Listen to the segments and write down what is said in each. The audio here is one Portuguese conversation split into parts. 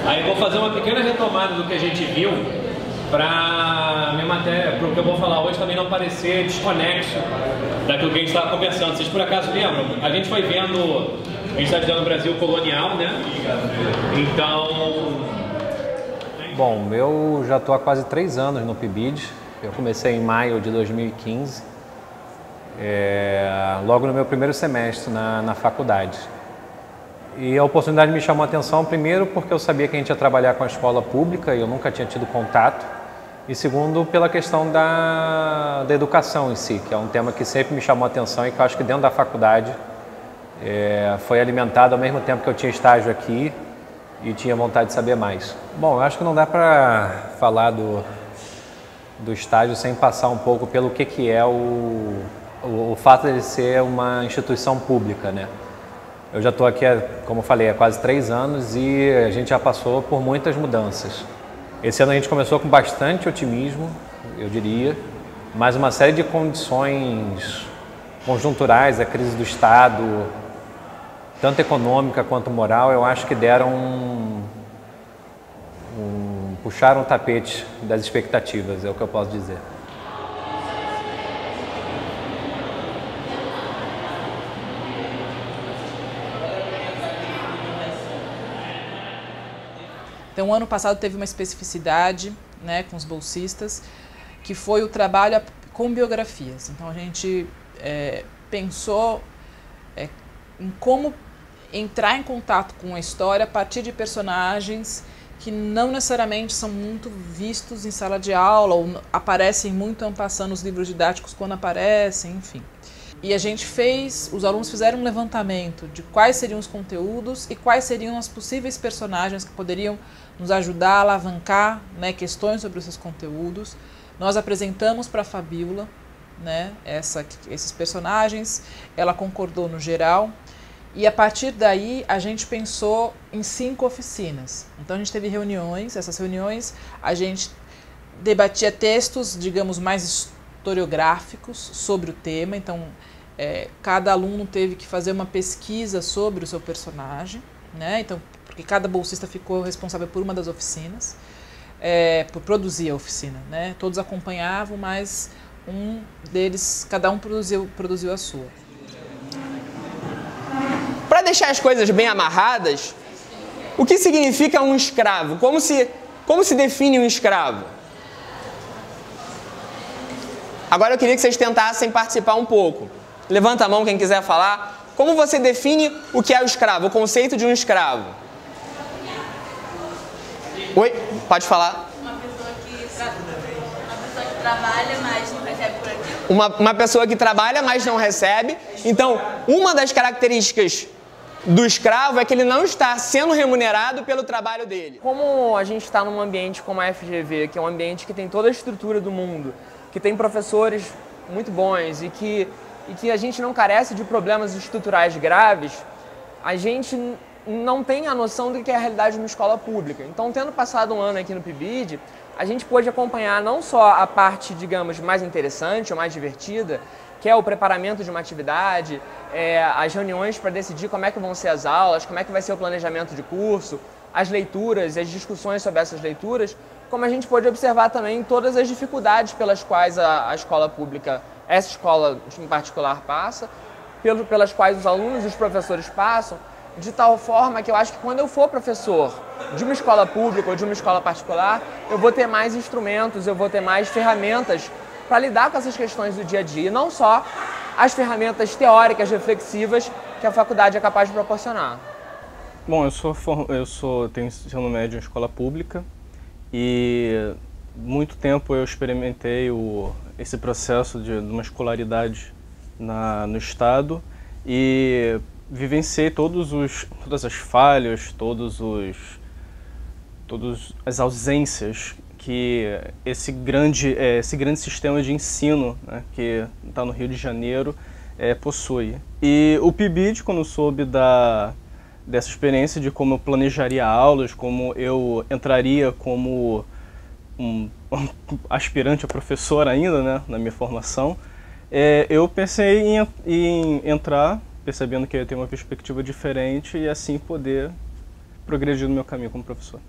Aí eu vou fazer uma pequena retomada do que a gente viu para minha matéria, para o que eu vou falar hoje também não parecer desconexo daquilo que a gente estava conversando. Vocês por acaso lembram? A gente foi vendo, a gente está estudando o Brasil colonial, né? Então... Bom, eu já estou há quase 3 anos no PIBID. Eu comecei em maio de 2015, logo no meu primeiro semestre na faculdade. E a oportunidade me chamou a atenção, primeiro, porque eu sabia que a gente ia trabalhar com a escola pública e eu nunca tinha tido contato. E segundo, pela questão da educação em si, que é um tema que sempre me chamou a atenção e que eu acho que dentro da faculdade foi alimentado ao mesmo tempo que eu tinha estágio aqui e tinha vontade de saber mais. Bom, eu acho que não dá para falar do estágio sem passar um pouco pelo que é o fato de ele ser uma instituição pública, né? Eu já estou aqui, como eu falei, há quase 3 anos e a gente já passou por muitas mudanças. Esse ano a gente começou com bastante otimismo, eu diria, mas uma série de condições conjunturais, a crise do Estado, tanto econômica quanto moral, eu acho que deram puxaram o tapete das expectativas, é o que eu posso dizer. Então, o ano passado teve uma especificidade, né, com os bolsistas, que foi o trabalho com biografias. Então, a gente pensou em como entrar em contato com a história a partir de personagens que não necessariamente são muito vistos em sala de aula ou aparecem muito en passant nos livros didáticos quando aparecem, enfim. E a gente os alunos fizeram um levantamento de quais seriam os conteúdos e quais seriam as possíveis personagens que poderiam nos ajudar a alavancar, né, questões sobre esses conteúdos. Nós apresentamos para a Fabíola, né, esses personagens, ela concordou no geral. E a partir daí a gente pensou em 5 oficinas. Então a gente teve reuniões, essas reuniões a gente debatia textos, digamos, mais historiográficos sobre o tema. Então cada aluno teve que fazer uma pesquisa sobre o seu personagem, né? Então, porque cada bolsista ficou responsável por uma das oficinas, por produzir a oficina, né? Todos acompanhavam, mas um deles, cada um produziu a sua. Para deixar as coisas bem amarradas, o que significa um escravo? Como se define um escravo? Agora eu queria que vocês tentassem participar um pouco. Levanta a mão quem quiser falar. Como você define o que é o escravo, o conceito de um escravo? Oi? Pode falar. Uma pessoa que trabalha, mas não recebe por aquilo. Uma pessoa que trabalha, mas não recebe. Então, uma das características do escravo é que ele não está sendo remunerado pelo trabalho dele. Como a gente está num ambiente como a FGV, que é um ambiente que tem toda a estrutura do mundo, que tem professores muito bons e que a gente não carece de problemas estruturais graves, a gente não tem a noção do que é a realidade de uma escola pública. Então, tendo passado um ano aqui no PIBID, a gente pôde acompanhar não só a parte, digamos, mais interessante ou mais divertida, que é o preparamento de uma atividade, as reuniões para decidir como é que vão ser as aulas, como é que vai ser o planejamento de curso, as leituras e as discussões sobre essas leituras, como a gente pôde observar também todas as dificuldades pelas quais a escola pública, essa escola em particular, passa, pelas quais os alunos e os professores passam, de tal forma que eu acho que quando eu for professor de uma escola pública ou de uma escola particular, eu vou ter mais instrumentos, eu vou ter mais ferramentas para lidar com essas questões do dia a dia, e não só as ferramentas teóricas, reflexivas, que a faculdade é capaz de proporcionar. Bom, tenho ensino médio em escola pública e muito tempo eu experimentei esse processo de uma escolaridade no Estado e vivenciei todas as falhas, todas as ausências que esse grande sistema de ensino, né, que está no Rio de Janeiro possui. E o PIBID, quando soube dessa experiência de como eu planejaria aulas, como eu entraria como um aspirante a professor ainda, né, na minha formação, eu pensei em entrar, percebendo que eu ia ter uma perspectiva diferente e assim poder progredir no meu caminho como professor.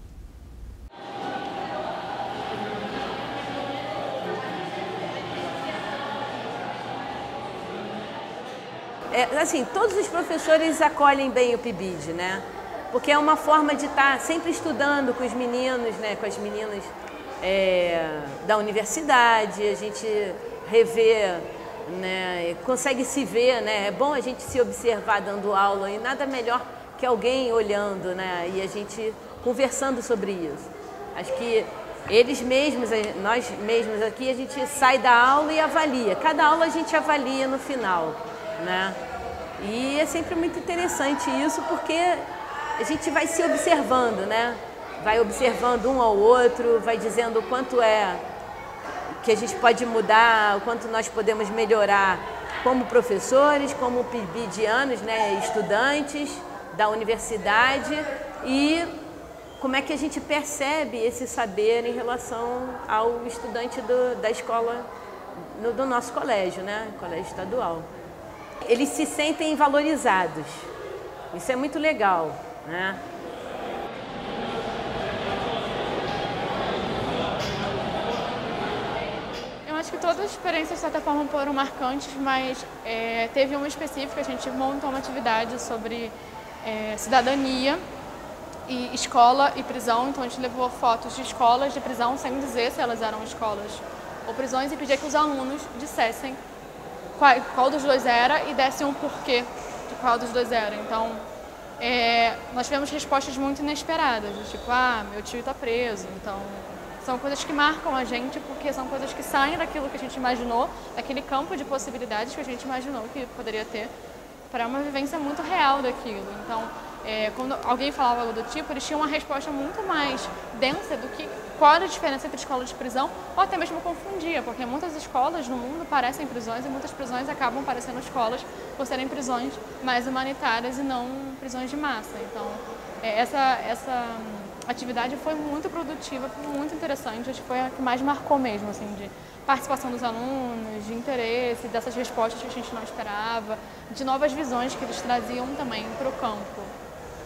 assim, todos os professores acolhem bem o PIBID, né? Porque é uma forma de estar sempre estudando com os meninos, né? Com as meninas da universidade, a gente revê, né? Consegue se ver, né? É bom a gente se observar dando aula e nada melhor que alguém olhando, né? E a gente conversando sobre isso. Acho que eles mesmos, nós mesmos aqui, a gente sai da aula e avalia. Cada aula a gente avalia no final, né? E é sempre muito interessante isso, porque a gente vai se observando, né? Vai observando um ao outro, vai dizendo o quanto é que a gente pode mudar, o quanto nós podemos melhorar como professores, como PIBIdianos, né? Estudantes da universidade, e como é que a gente percebe esse saber em relação ao estudante da escola, do nosso colégio, né? Colégio estadual. Eles se sentem valorizados. Isso é muito legal, né? Eu acho que todas as experiências, de certa forma, foram marcantes, mas teve uma específica, a gente montou uma atividade sobre cidadania e escola e prisão, então a gente levou fotos de escolas de prisão sem dizer se elas eram escolas ou prisões e pedia que os alunos dissessem qual dos dois era e dessem um porquê de qual dos dois era. Então, nós tivemos respostas muito inesperadas, tipo, meu tio está preso. Então, são coisas que marcam a gente porque são coisas que saem daquilo que a gente imaginou, daquele campo de possibilidades que a gente imaginou que poderia ter, para uma vivência muito real daquilo. Então, quando alguém falava algo do tipo, eles tinham uma resposta muito mais densa do que qual era a diferença entre escola de prisão, ou até mesmo confundia, porque muitas escolas no mundo parecem prisões e muitas prisões acabam parecendo escolas por serem prisões mais humanitárias e não prisões de massa. Então, essa atividade foi muito produtiva, foi muito interessante, acho que foi a que mais marcou mesmo, assim, de participação dos alunos, de interesse, dessas respostas que a gente não esperava, de novas visões que eles traziam também para o campo.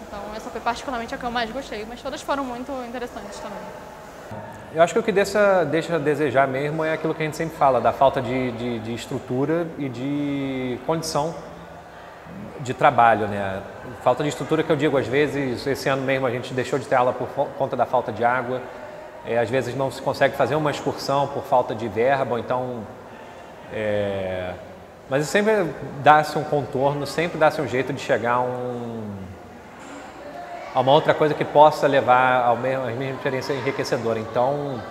Então, essa foi particularmente a que eu mais gostei, mas todas foram muito interessantes também. Eu acho que o que deixa a desejar mesmo é aquilo que a gente sempre fala, da falta de estrutura e de condição de trabalho, né? Falta de estrutura que eu digo, às vezes, esse ano mesmo a gente deixou de ter aula por conta da falta de água, às vezes não se consegue fazer uma excursão por falta de verba, então... Mas sempre dá-se um contorno, sempre dá-se um jeito de chegar a uma outra coisa que possa levar à mesma experiência enriquecedora. Então,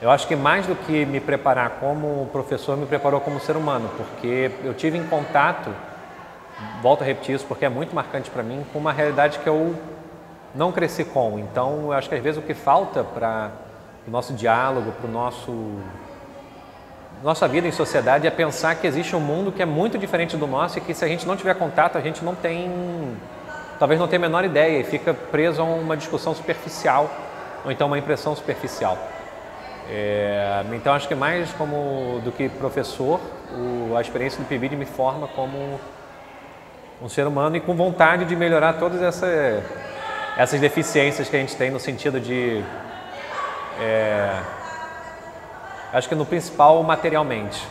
eu acho que mais do que me preparar como professor, me preparou como ser humano, porque eu tive em contato, volto a repetir isso porque é muito marcante para mim, com uma realidade que eu não cresci com. Então, eu acho que às vezes o que falta para o nosso diálogo, para nossa vida em sociedade é pensar que existe um mundo que é muito diferente do nosso e que se a gente não tiver contato, a gente não tem... talvez não tenha a menor ideia e fica preso a uma discussão superficial ou então uma impressão superficial. Então acho que mais do que professor, a experiência do PIBID me forma como um ser humano e com vontade de melhorar todas essas deficiências que a gente tem no sentido de, acho que no principal, materialmente.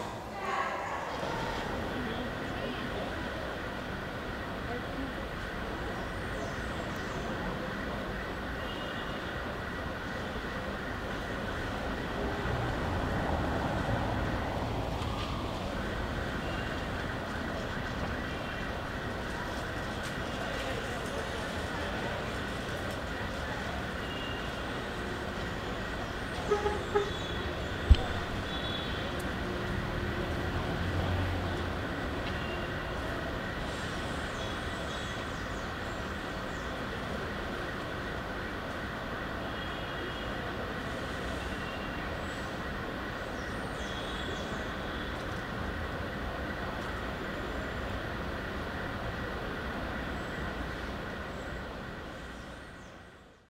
Thank you.